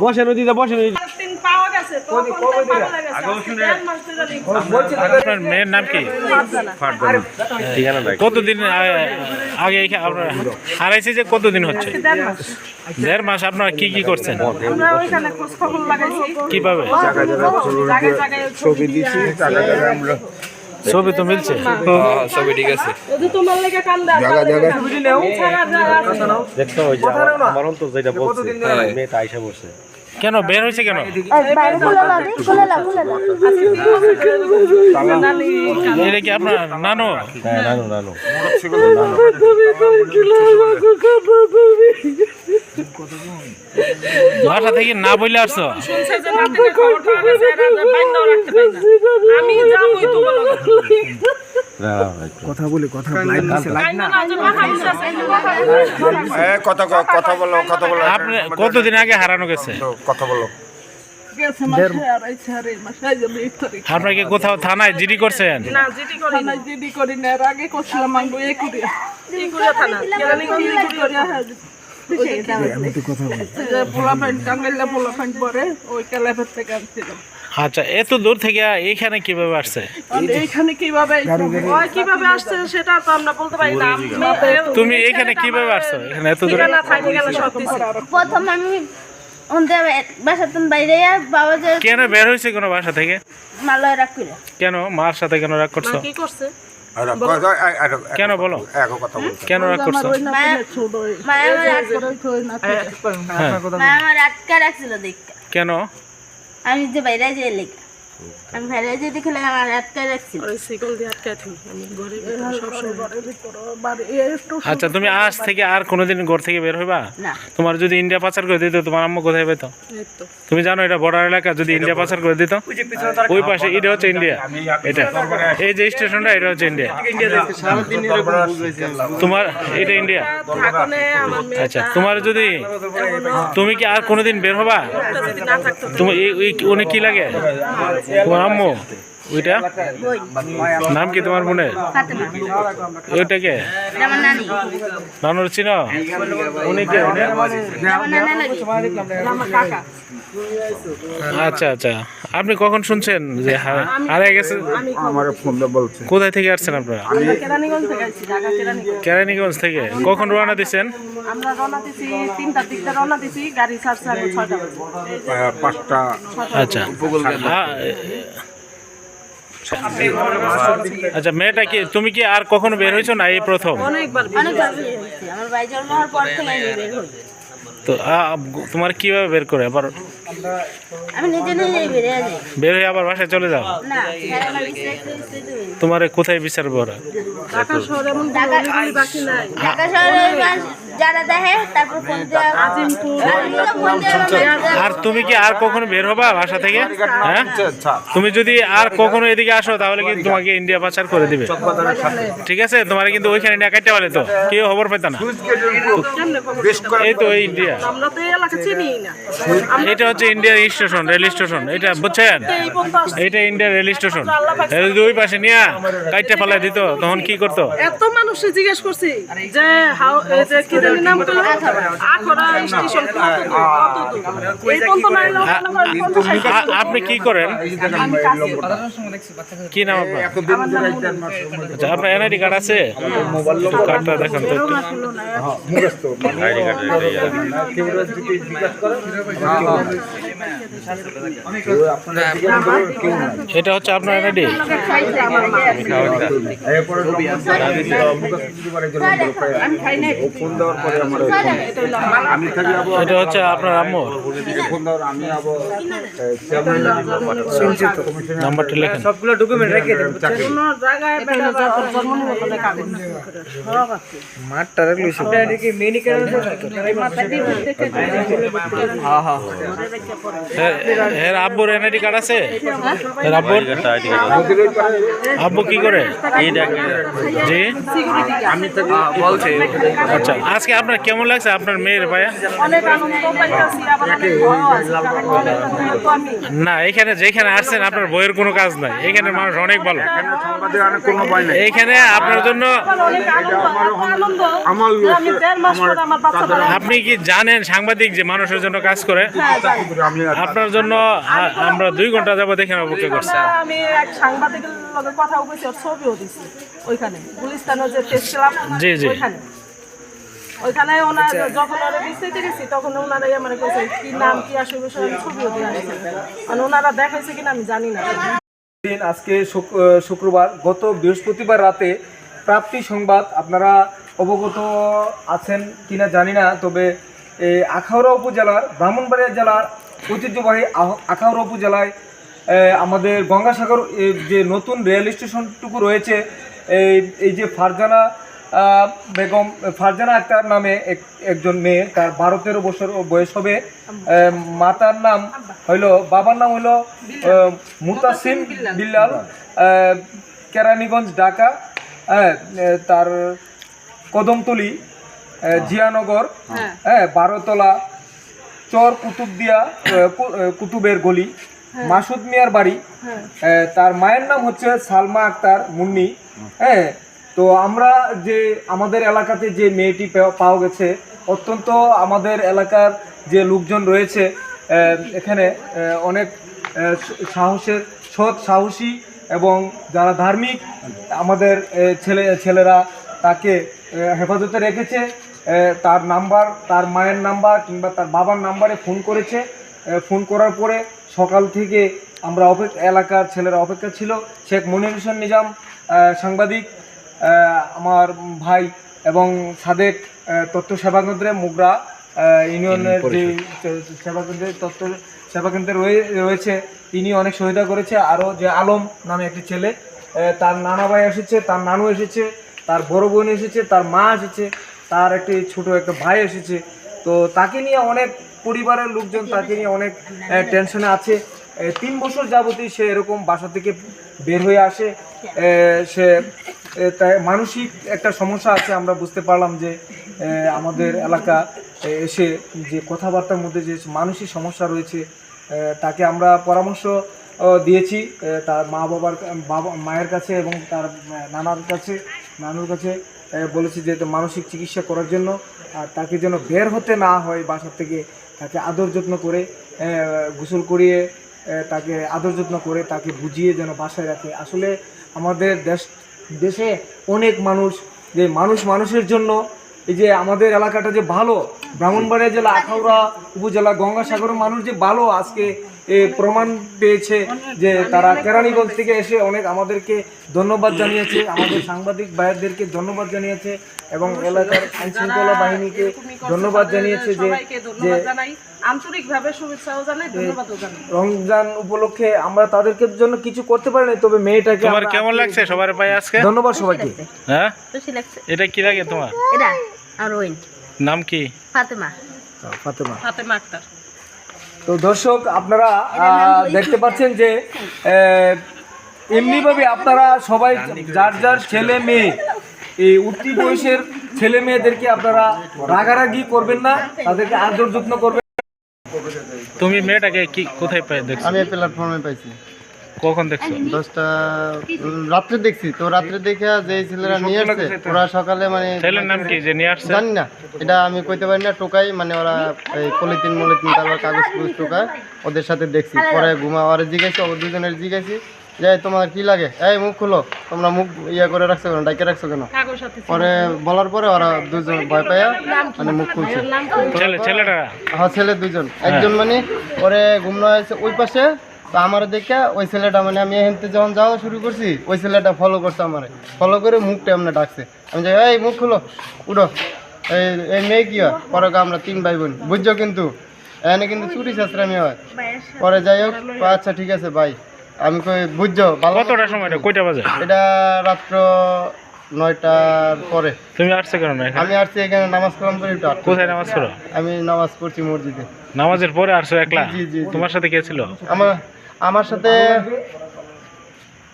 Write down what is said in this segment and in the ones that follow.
বসে নদীতে বসে নদীতে। আপনার মেয়ের নাম কি? কতদিন আগে আপনার হারাইছে যে কতদিন হচ্ছে? 1.5 মাস। আপনারা কি কি করছেন? কিভাবে? ছবি তো মিলছে, ছবি ঠিক আছে। আমার অন্তর যেটা বলছে মেয়েটা আইসা বসে কেন বের হয়েছে কেন? এটা কি আপনার নানু? হ্যাঁ নানু নানু। বাসা থেকে না বলে আসছো? কথা বলি কথা কথা বলো কথা বলো। আপনি কতদিন আগে হারানো গেছে? কথা বলো। আপনার কি কোথাও থানায় জিডি করছেন? না, জিডি করি না। এর আগে করছিলাম আঙ্গু একুরিয়া থানা আচ্ছা, এত দূর থেকে এইখানে কিভাবে আসছে? এইখানে কিভাবে আসছে সেটা তো আমরা বলতে পারি না। তুমি এখানে কিভাবে আসছো? এখানে এত দূরে প্রথম আমি বাসাতন বাইরে বাবা যে কেন বের হয়েছে কোনো বাসা থেকে? মালয় রাখ করে কেন মার সাথে কেন রাগ করছো? কি করছে কেন বলো, কেন রাগ করছো? আমার আটকা রাখছিল দেখ। কেন? আমি যে বাইরে যে লেখা আমি বাইরে যে দেখলে আমার আটকা রাখছিল। আচ্ছা, তুমি আজ থেকে আর কোনোদিন ঘর থেকে বের হইবা না? তোমার যদি ইন্ডিয়া পাচার করে দিত তোমার আম্মু কোথায় পেতো? তুমি জানো এটা বর্ডার এলাকা, যদি ইন্ডিয়া পাচার করে দিত ওই পাশে, এটা হচ্ছে ইন্ডিয়া, এটা এই যে স্টেশনটা এটা হচ্ছে ইন্ডিয়া, তোমার এটা ইন্ডিয়া। আচ্ছা, তোমার যদি তুমি কি আর কোনোদিন বের হবা? তুমি উনি কি লাগে তোমার আম্মু? ওইটা নাম কি তোমার বোনের? ওইটাকে নানুর চিনো? উনি কে? আচ্ছা আচ্ছা, আপনি কখন শুনছেন যে হারিয়ে গেছে? কোথায় থেকে আসছেন আপনারা? কেরানীগঞ্জ থেকে। কখন রওনা দিচ্ছেন? আমরা রওনা দিছি 3টার দিকে রওনা দিছি, গাড়ি ছাড়ছে 6টা বাজে 5টা। আচ্ছা আচ্ছা, মেয়েটা কি তুমি কি আর কখনো বের হয়েছো না এই প্রথম? অনেকবার আমার ভাই জন্ম হওয়ার পর থেকে আমি বের হই। তো তোমার কিভাবে বের করে আবার? আমি নিজে নিজেই বের হয়ে যাই। বের হয়ে আবার বাসায় চলে যাও? না, আমার বিশ্বাস তোমার কোথায় বিচার বড়? ঢাকা শহরে এমন বাকি নাই। ঢাকা শহরে যারা দেখে তারপর ফোন দেওয়া আজিমপুর। আর তুমি কি আর কখনো বের হবা বাসা থেকে? হ্যাঁ, তুমি যদি আর কখনো এদিকে আসো তাহলে কিন্তু তোমাকে ইন্ডিয়া পাচার করে দিবে, ঠিক আছে? তোমার কিন্তু ওইখানে নিয়ে কাটতে পারে, তো কেউ খবর পেত না। এই তো এই ইন্ডিয়া, আমরা তো এই এলাকা চিনি না। এটা হচ্ছে ইন্ডিয়ার স্টেশন, রেল স্টেশন, এটা বুঝছেন? এটা ইন্ডিয়ার রেল স্টেশন। যদি ওই পাশে নিয়ে কাইটটা ফেলাই দিত তখন কি করতো? এত মানুষে জিজ্ঞেস করছি যে কি জানি নাম তো আখড়া স্টেশন কত দূর, এই পর্যন্ত না এলো। আপনি কি করেন? কি নাম আপনার? আচ্ছা, আপনার এনআইডি কার্ড আছে? কার্ডটা দেখান তো একটু। এটা হচ্ছে আপনার এনআইডি? এটা হচ্ছে আপনার আম্মু? নাম্বারটা লেখেন। সবগুলো ডকুমেন্ট রেখে দেন। মাঠটা রাখলি সব এটা কি মেডিকেল এর আব্বুর এনআইডি কার্ড আছে? এর আব্বুর আব্বু কি করে? জি, আমি তো বলছি। আচ্ছা, আজ আজকে আপনার কেমন লাগছে আপনার মেয়ের ভাইয়া? অনেক আনন্দ পাইতেছি, আবার অনেক ভয়ও আছে, কারণ অনেক দূরে তো আমি। না, এখানে যেখানে আসছেন আপনার বইয়ের কোনো কাজ নাই, এখানে মানুষ অনেক ভালো। এখানে আপনার জন্য আমার অনেক আনন্দ যে আমি 1.5 মাস পরে আমার বাচ্চাটা। আপনি কি জানেন সাংবাদিক যে মানুষের জন্য কাজ করে? আপনার জন্য আমরা 2 ঘন্টা যাবো এখানে অপেক্ষা করছি। আমি এক সাংবাদিকের লগে কথা বলছি, ওর ছবিও দিছি ওইখানে গুলিস্তানের যে প্রেস ক্লাব জি, জি। ওইখানে ওনার যখন ওরা বিস্তারিত গেছি তখন ওনারা মানে কইছে কি নাম কি আসে বিষয়ে ছবিও দিয়ে আসছে, মানে ওনারা দেখাইছে কিনা আমি জানি না। আজকে শুক্রবার, গত বৃহস্পতিবার রাতে প্রাপ্তি সংবাদ, আপনারা অবগত আছেন কিনা জানি না, তবে আখাউড়া উপজেলার ব্রাহ্মণবাড়িয়া জেলার ঐতিহ্যবাহী আখাউড়া উপজেলায় আমাদের গঙ্গাসাগর যে নতুন রেল স্টেশনটুকু রয়েছে, এই যে ফারজানা আক্তার নামে একজন মেয়ে, তার 12-13 বছর বয়স হবে। মাতার নাম বাবার নাম হইল মুতাসিম বিল্লাল, কেরানীগঞ্জ, ঢাকা। তার কদমতলি, জিয়ানগর, 12তলা, চর কুতুবদিয়া, কুতুবের গলি, মাসুদ মিয়ার বাড়ি। তার মায়ের নাম হচ্ছে সালমা আক্তার মুন্নি। তো আমরা যে আমাদের এলাকাতে যে মেয়েটি পাওয়া গেছে, অত্যন্ত আমাদের এলাকার যে লোকজন রয়েছে এখানে অনেক সৎ সাহসী এবং যারা ধার্মিক আমাদের ছেলেরা তাকে হেফাজতে রেখেছে। তার নাম্বার, তার মায়ের নাম্বার কিংবা তার বাবার নাম্বারে ফোন করেছে। ফোন করার পরে সকাল থেকে আমরা এলাকার ছেলেরা অপেক্ষা ছিল। শেখ মনির হোসেন নিজাম সাংবাদিক, আমার ভাই, এবং সাদেক তথ্য সেবাকেন্দ্রে মুগরা ইউনিয়নের যে সেবাকেন্দ্রের তথ্য সেবাকেন্দ্রে রয়েছে, তিনি অনেক সহায়তা করেছে। আরও যে আলম নামে একটি ছেলে, তার নানা ভাই এসেছে, তার নানু এসেছে, তার বড় বোন এসেছে, তার মা এসেছে, তার একটি ছোট একটা ভাই এসেছে। তো তাকে নিয়ে অনেক পরিবারের লোকজন তাকে নিয়ে অনেক টেনশনে আছে। 3 বছর যাবতই সে এরকম বাসা থেকে বের হয়ে আসে। সে তাই মানসিক একটা সমস্যা আছে, আমরা বুঝতে পারলাম যে আমাদের এলাকা এসে যে কথাবার্তার মধ্যে যে মানসিক সমস্যা রয়েছে, তাকে আমরা পরামর্শ দিয়েছি তার মায়ের কাছে এবং তার নানুর কাছে বলেছি যে মানসিক চিকিৎসা করার জন্য, আর তাকে যেন বের হতে না হয় বাসা থেকে, তাকে আদর যত্ন করে গোসল করিয়ে তাকে আদর যত্ন করে তাকে বুঝিয়ে যেন বাসায় রাখে। আসলে আমাদের দেশে অনেক মানুষ, যে মানুষের জন্য এই যে আমাদের এলাকাটা যে ভালো, ব্রাহ্মণবাড়িয়া জেলা আখাউড়া উপজেলা গঙ্গাসাগরের মানুষ যে ভালো, আজকে প্রমাণ পেয়েছে যে তারা কেরানীগঞ্জ থেকে এসে অনেক আমাদেরকে ধন্যবাদ জানিয়েছে, আমাদের সাংবাদিক ভাইদেরকে ধন্যবাদ জানিয়েছে এবং এলাকার আইনশৃঙ্খলা বাহিনীকে ধন্যবাদ জানিয়েছে যে আন্তরিকভাবে শুভেচ্ছাও জানাই, ধন্যবাদও জানাই। রমজান উপলক্ষে আমরা তাদেরকে জন্য কিছু করতে পারি না, তবে মেয়েটাকে তোমার কেমন লাগছে সবার পাই আজকে? ধন্যবাদ সবাইকে। হ্যাঁ, খুশি লাগছে। এটা কি লাগে তোমার? এটা আর ওইন নাম কি? ফাতেমা আক্তার। তো দর্শক, আপনারা দেখতে পাচ্ছেন যে এমনিভাবে আপনারা সবাই যার যার ছেলে মেয়ে, এই উঠতি বয়সের ছেলে মেয়েদেরকে আপনারা রাগারাগি করবেন না, তাদেরকে আদর যত্ন করবেন। তুমি মেয়েটাকে কি কোথায় দেখছো? আমি প্ল্যাটফর্মে পাইছি। কখন দেখছো? 10টা রাত্রে দেখছি। তো রাত্রে দেখে যে ছেলেরা নিয়ে আসছে, ওরা সকালে মানে ছেলের নাম কি যে নিয়ে আসছে? জানি না, এটা আমি কইতে পারি না। টোকাই মানে ওরা এই পলিথিন তারপর কাগজ টোকায় ওদের সাথে দেখছি। পরে ওরা জিজ্ঞাসি, ও দুজনের জিজ্ঞাসি যে তোমার কি লাগে, এই মুখ খুলো, তোমরা মুখ করে রাখছো কেন, ডাইকে রাখছো কেন? পরে বলার পরে ওরা দুজন ভয় পাইয়া মানে মুখ খুলছে। ছেলেটা? হ্যাঁ, ছেলে দুজন। একজন মানে পরে ঘুমনো হয়েছে ওই পাশে, তো আমার দেখে ওই ছেলেটা মানে আমি এখান যখন যাওয়া শুরু করছি, ওই ছেলেটা ফলো করছে আমার, ফলো করে মুখটা এমনি ডাকছে। আমি যাই, এই মুখ খুলো, উঠো, এই মেয়ে কি হয়? পরে আমরা 3 ভাই বোন, বুঝছো? কিন্তু এখানে কিন্তু চুরি শাস্ত্রামি হয়। পরে যাই হোক, আচ্ছা ঠিক আছে ভাই, আমি কই বুঝছো ভালো। কতটার সময়? কয়টা বাজে? এটা রাত্র 9টার পরে। তুমি আসছো কেন? আমি আসছি এখানে নামাজ কালাম করি। কোথায় নামাজ পড়ো? আমি নামাজ পড়ছি মসজিদে। নামাজের পরে আসছো একলা? জি জি। তোমার সাথে কে ছিল? আমার সাথে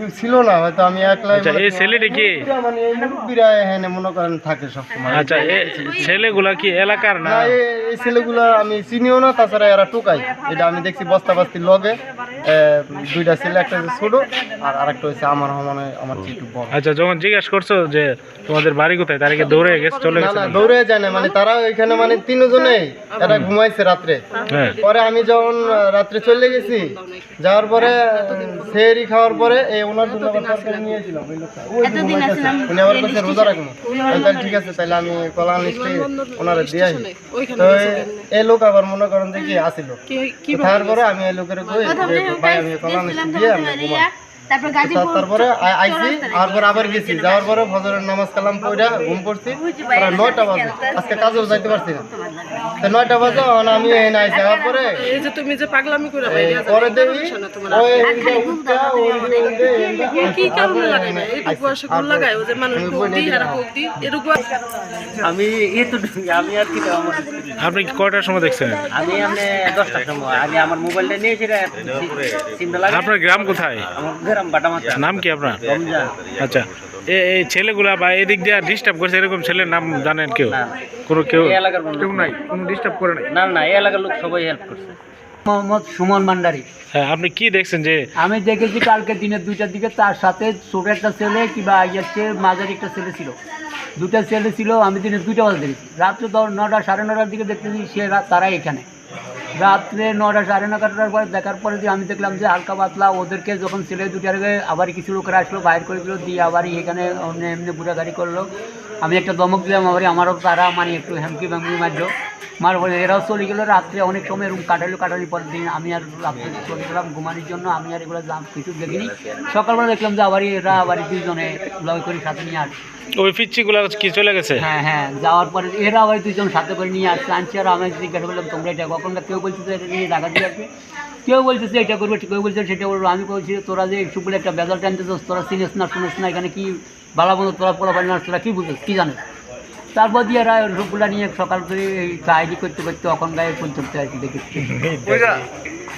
কেউ ছিল না, হয়তো আমি একলাই আচ্ছা এই ছেলেটি কি মানে এই মুরব্বীরা এখানে মনে করেন থাকে সবসময়। আচ্ছা এই ছেলেগুলা কি এলাকার না না এই ছেলেগুলো আমি চিনিও না, তাছাড়া এরা টোকাই। এটা আমি দেখছি বস্তা বাস্তির লগে দুইটা ছেলে, একটা হচ্ছে ছোট আর আরেকটা হচ্ছে আমার সমানে, আমার চেয়ে একটু বড়। আচ্ছা যখন জিজ্ঞেস করছো যে তোমাদের বাড়ি কোথায়, তারা কি দৌড়ে গেছে চলে না গেছে? না দৌড়ে যায় না, মানে তারা এখানে মানে তিনজনেই এরা ঘুমাইছে রাত্রে। হ্যাঁ পরে আমি যখন রাত্রে চলে গেছি, যাওয়ার পরে সেহরি খাওয়ার পরে এই ওনার জন্য আবার তরকারি নিয়েছিলাম, ওই লোকটা ওই যে ঘুমাইতেছে। উনি আবার কাছে রোজা রাখবো, তাহলে ঠিক আছে, তাহলে আমি কলা নিশ্চয়ই ওনারা দিয়ে আসি। তো এই লোক আবার মনে করেন যে কি আসিল, তারপরে আমি এই লোকের কই ভাই আমি কলা নিশ্চয় দিয়ে আমি ঘুমাই। তারপর গাজীপুর তারপরে আইসি, তারপরে আবার গেছি, যাওয়ার পরে ফজরের নামাজ কালাম পড়া ঘুম পড়ছি, প্রায় 9টা বাজে। আজকে কাজেও যাইতে পারছি না, তো 9টা বাজে আমি এখানে আইসি। যাওয়ার পরে এই যে তুমি যে পাগলামি করে বাইরে যাও, পরে দেখি ওই কি কারণে লাগাইবে এই বয়সে গুল লাগায় ও যে মানুষ কোক দি আর কোক দি এরকম। আমি এই তো আমি আর কি আমার আপনি কয়টার সময় দেখছেন? আমি এমনি 10টার সময় আমি আমার মোবাইলটা নিয়েছি রে, চিন্তা লাগে। আপনার গ্রাম কোথায়? আমার গ্রাম বাটামাথা। নাম কি আপনার? রমজান। আচ্ছা এই ছেলেগুলা বা এদিক দিয়ে ডিস্টার্ব করছে এরকম ছেলের নাম জানেন কেউ? কোনো কেউ এই এলাকার কেউ নাই, কোনো ডিস্টার্ব করে নাই। না না এই এলাকার লোক সবাই হেল্প করছে। মোহাম্মদ সুমন ভান্ডারী। হ্যাঁ আপনি কি দেখছেন যে আমি দেখেছি কালকে দিনে 2টার দিকে তার সাথে ছোট একটা ছেলে কিংবা ইয়েছে মাঝারি একটা ছেলে ছিল, দুটা ছেলে ছিল। আমি দিনে 2টা বাজে দেখেছি, রাত্রে 9টা 9:30 দিকে দেখতেছি সে তারা এখানে রাত্রে 9টা 9:30 পরে দেখার পরে যে আমি দেখলাম যে হালকা পাতলা ওদেরকে যখন ছেলে দুটার আবার কিছু লোকেরা আসলো বাইর করে দিল, দিয়ে আবার এখানে এমনি বুড়াগাড়ি করলো। আমি একটা দমক দিলাম, আমারও তারা মানে একটু হ্যামকি ভ্যামকি মারলো, মার পরে এরাও চলে গেলো। রাত্রে অনেক সময় এরকম কাটানোর পরের দিন আমি আর রাত্রে চলে গেলাম ঘুমানোর জন্য। আমি আর এগুলো কিছু দেখিনি। সকালবেলা দেখলাম যে আবার এরা আবার 2জনে লয় করে সাথে নিয়ে আসছে। ওই পিচ্ছিগুলা কি চলে গেছে? হ্যাঁ হ্যাঁ, যাওয়ার পরে এরা আবার 2জন সাথে করে নিয়ে আসছে, আনছি। আর আমি জিজ্ঞাসা করলাম তোমরা এটা কখনকার, কেউ বলছে এটা নিয়ে ঢাকা দিয়ে আসবে, কেউ বলতেছে এটা করবে, কেউ বলছে সেটা করবো। আমি বলছি তোরা যে একটু বলে একটা বেজাল টানতেছিস, তোরা চিনিস না শুনিস না, এখানে কি ভালো মতো তোরা পোলা পারি না, তোরা কী বুঝিস কী জানিস। তারপর দিয়ে এরা সবগুলা নিয়ে সকাল করে এই কাহিনি করতে করতে অখন গায়ে ফোন চলতে আর কি দেখেছি।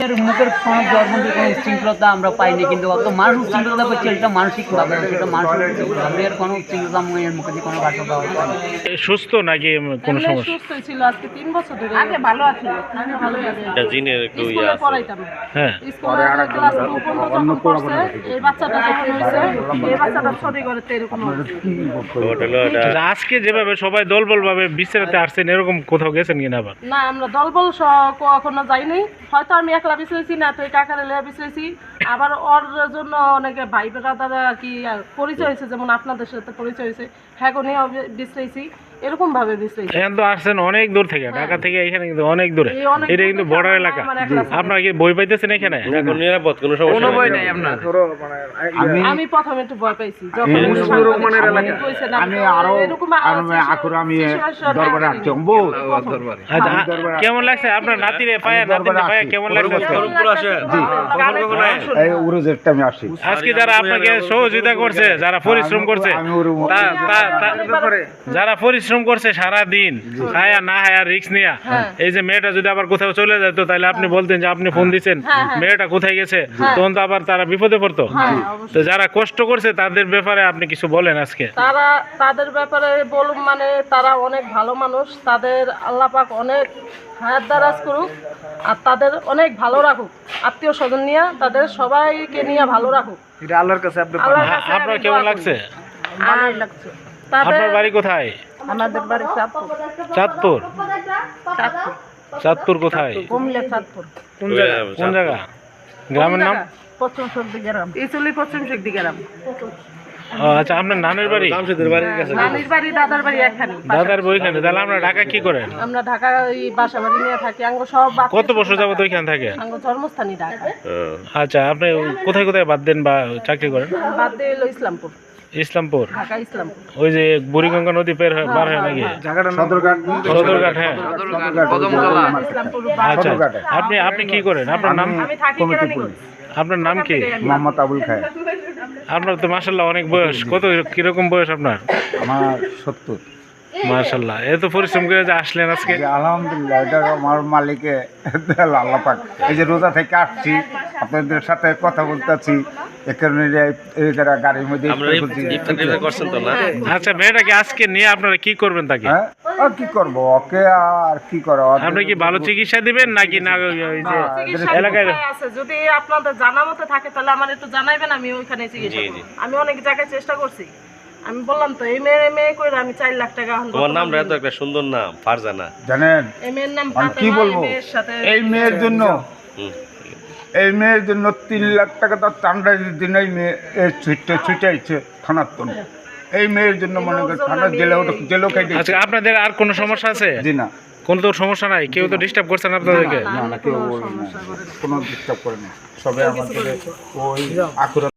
এর মুখের কোনো জন্মদি কোনো উচ্ছৃঙ্খলতা আমরা পাইনি, কিন্তু অত মানুষ উচ্ছৃঙ্খলতা করছে এটা মানসিকভাবে, সেটা মানসিক এর কোনো উচ্ছৃঙ্খলতা এর মুখে দিয়ে কোনো ভাষা পাওয়া যায় না। এ সুস্থ নাকি কোনো এমনি সমস্যা? সুস্থ ছিল, আজকে 3 বছর ধরে আগে ভালো আছিল। আমি ভালো স্কুলে পড়াইতাম, হ্যাঁ স্কুলে ক্লাস 2 পর্যন্ত পড়ছে। এই বাচ্চাটা যখন হয়েছে, এই বাচ্চাটা ছোট করে এরকম হয়েছে। আচ্ছা, আজকে যেভাবে সবাই দলবল ভাবে বিছানাতে আসছেন এরকম কোথাও গেছেন কিনা আবার? না আমরা দলবল কখনো যাইনি, হয়তো আমি একলা বিশ্লেছি না, তো এই কাকারে লেয়া বিশ্লেছি। আবার ওর জন্য অনেকে ভাই বেড়াদারা আর কি পরিচয় হয়েছে, যেমন আপনাদের সাথে পরিচয় হয়েছে, হ্যাঁ নিয়েও বিশ্লেছি, এরকম ভাবে বিশ্লেছি। এখন তো আসছেন অনেক দূর থেকে, ঢাকা থেকে এখানে কিন্তু অনেক দূরে, এই অনেক এটা কিন্তু দূর বর্ডার থেকে এলাকা। আমার একলা ছিল। আপনারা কি বই পাইতেছেন এখানে? নিরাপদ কোনো সমস্যা নেই আপনার? আমি প্রথমে একটু ভয় পাইছি যখন আমি আরো দরবারে আসছি। আচ্ছা কেমন লাগছে আপনার নাতিরে পায়া, নাতিরে পায়া কেমন লাগছে? আজকে যারা আপনাকে সহযোগিতা করছে, যারা পরিশ্রম করছে, যারা পরিশ্রম করছে সারা দিন খায়া না খায়া রিস্ক নিয়া, এই যে মেয়েটা যদি আবার কোথাও চলে যেত তাহলে আপনি বলতেন যে আপনি ফোন দিচ্ছেন মেয়েটা কোথায় গেছে, তখন তো আবার তারা বিপদে পড়তো। তো যারা কষ্ট করছে তাদের ব্যাপারে আপনি কিছু বলেন আজকে। তাদের ব্যাপারে বলুন, মানে তারা অনেক ভালো মানুষ, তাদের আল্লাহ পাক অনেক হায়াত দারাজ করুক, আর তাদের অনেক ভালো রাখুক, আত্মীয় স্বজন নিয়ে তাদের সবাইকে নিয়ে ভালো রাখুক। এটা আল্লাহর কাছে আপনি আল্লাহর কাছে আপনার আমি কেমন দোয়া লাগছে? করি। ভালোই লাগছে। তাদের আপনার বাড়ি কোথায়? আমাদের বাড়ি চাঁদপুর। চাঁদপুর? চাঁদপুর চাঁদপুর কোথায়? কুমিল্লা চাঁদপুর। কোন জায়গা? গ্রামের নাম? পশ্চিম শক্তি গ্রাম, ইসুলি পশ্চিম শক্তি গ্রাম। ও আচ্ছা, আপনার নানের বাড়ি? নানির বাড়ি দাদার বাড়ি একখানি। দাদার বইখানে? তাহলে আমরা ঢাকা কি করেন? আমরা ঢাকা ওই বাসা বাড়ি নিয়ে থাকি, আঙ্গ সব কত বছর যাবত ওইখানে থাকে? আঙ্গ জন্মস্থানই ঢাকা। আচ্ছা, আপনি কোথায় কোথায় বাদ দেন বা চাকরি করেন? বাদ দিয়ে এলো ইসলামপুর, ইসলামপুর। ঢাকা ইসলামপুর। ওই যে বুড়িগঙ্গা নদী পার হয় নাকি? সদরঘাট। হ্যাঁ ইসলামপুর আচ্ছা, আপনি কি করেন? আপনার নাম? আমি থাকি কেরানীগঞ্জ। আপনার নাম কি? মোহাম্মদ আবুল খায়ের। আপনার তো মাশাআল্লাহ অনেক বয়স। কত কিরকম বয়স আপনার? আমার 70। মাশাআল্লাহ, এত পরিশ্রম করে যে আসলেন আজকে। আলহামদুলিল্লাহ, এটা আমার মালিকে আল্লাহ পাক। এই যে রোজা থেকে আসছি, আপনাদের সাথে কথা বলতেছি, এ কারণে এই গাড়ির মধ্যে করছেন তো না? আচ্ছা মেয়েটাকে আজকে নিয়ে আপনারা কি করবেন তাকে? হ্যাঁ আর কি করবো ওকে আর কি করো আপনি কি ভালো চিকিৎসা দিবেন নাকি না ওই যে চিকিৎসার এলাকায় উপায় আছে, যদি আপনাদের জানা মতো থাকে তাহলে আমার একটু জানাইবেন, আমি ওইখানে চিকিৎসা করব। আমি অনেক জায়গায় চেষ্টা করছি, আমি বললাম তো এই মেয়ে করে আমি 4 লাখ টাকা এখন তোমার নামটা এত একটা সুন্দর নাম, ফারজানা। জানেন এই মেয়ের নাম আমি কি ফাতেমা, বলবো এই মেয়ের সাথে এই মেয়ের জন্য হুম। এই মেয়ের জন্য 3 লাখ টাকা তো চান্ডা দিন এই মেয়ে ছুটে আইছে থানার তো এই মেয়ের জন্য মনে করি থানা জেলেও খাই দিয়েছে। আচ্ছা আপনাদের আর কোনো সমস্যা আছে? জি না কোনো তো সমস্যা নাই, কেউ তো ডিস্টার্ব করছেন আপনাদেরকে? না কেউ কোনো ডিস্টার্ব করে না, সবাই আমাদের ওই আকুরা